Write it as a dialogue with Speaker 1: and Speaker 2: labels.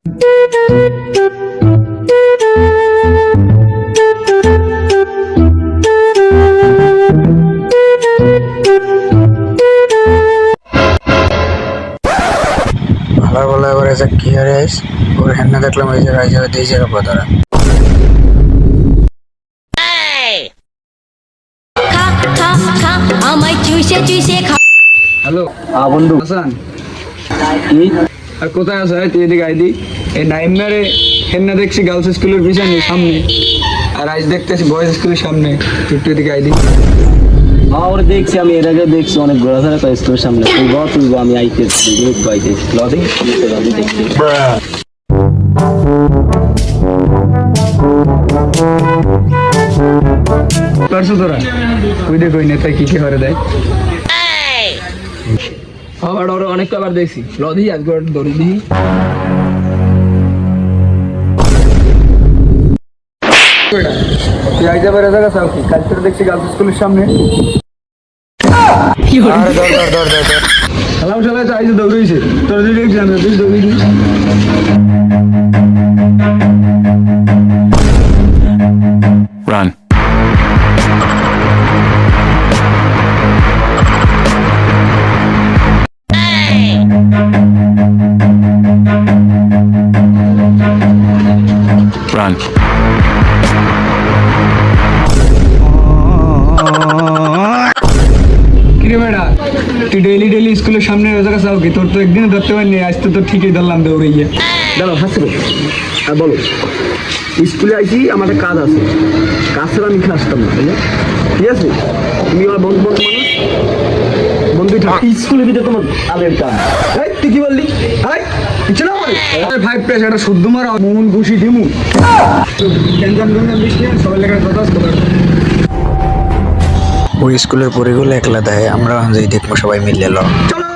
Speaker 1: ভালো বলে এবার এসে কি হারিস ওর হেন্না দেখলাম এই জায়গায় যাবে এই জায়গা পদারা
Speaker 2: হ্যালো
Speaker 3: বন্ধু
Speaker 2: হাসান
Speaker 3: কি
Speaker 2: আর কোথায় আছো তুই এদিকে আইদি এই নাইমারে হেন্না দেখছি গার্লস স্কুলের পিছনে সামনে আর আজ দেখতেছি বয়েজ স্কুলের সামনে তুই এদিকে আইদি
Speaker 3: ওরা দেখছি আমি এর আগে দেখছি অনেক ঘোরাফেরা করে স্কুলের সামনে তুলবো আমি আইতেছি লদি দেখছি
Speaker 2: পারছো তোরা ওই দেখ ওই নেতা কি কি করে দেয় আবার ওরা অনেক আবার দেখছি লদি আজকে দৌড়ি দিই তুই আইতে পারে জায়গা চাও কি কাল তোর দেখছি গার্লস স্কুলের সামনে সালাম সালাম আইসে দৌড়েছে তোর যদি দেখছি আমি তুই দৌড়ি দিই
Speaker 4: Run. Run.
Speaker 2: কিরে বেড়া তুই ডেইলি স্কুলের সামনে জায়গা চাও কি তোর তো একদিন ধরতে পারিনি আজ তো ঠিকই ধরলাম দৌড়ে গিয়ে
Speaker 3: দাঁড়াও হাসতে আর বলো স্কুলে আইছি আমার একটা কাজ আছে কাজ ছাড়া আমি আসতাম না ঠিক আছে তুমি আমার বন্ধু মানুষ স্কুলে দিতে তোমার আবের কাজ
Speaker 2: তুই কি বললি চলো ফাইভ প্রেস একটা শুদ্ধ মারা মন খুশি দিমু টেনশন বৃষ্টি সবাই লেখার কথা
Speaker 1: ওই স্কুলের পরিগুলো একলা দেয় আমরা যাই দেখবো সবাই মিলে ল
Speaker 2: চলো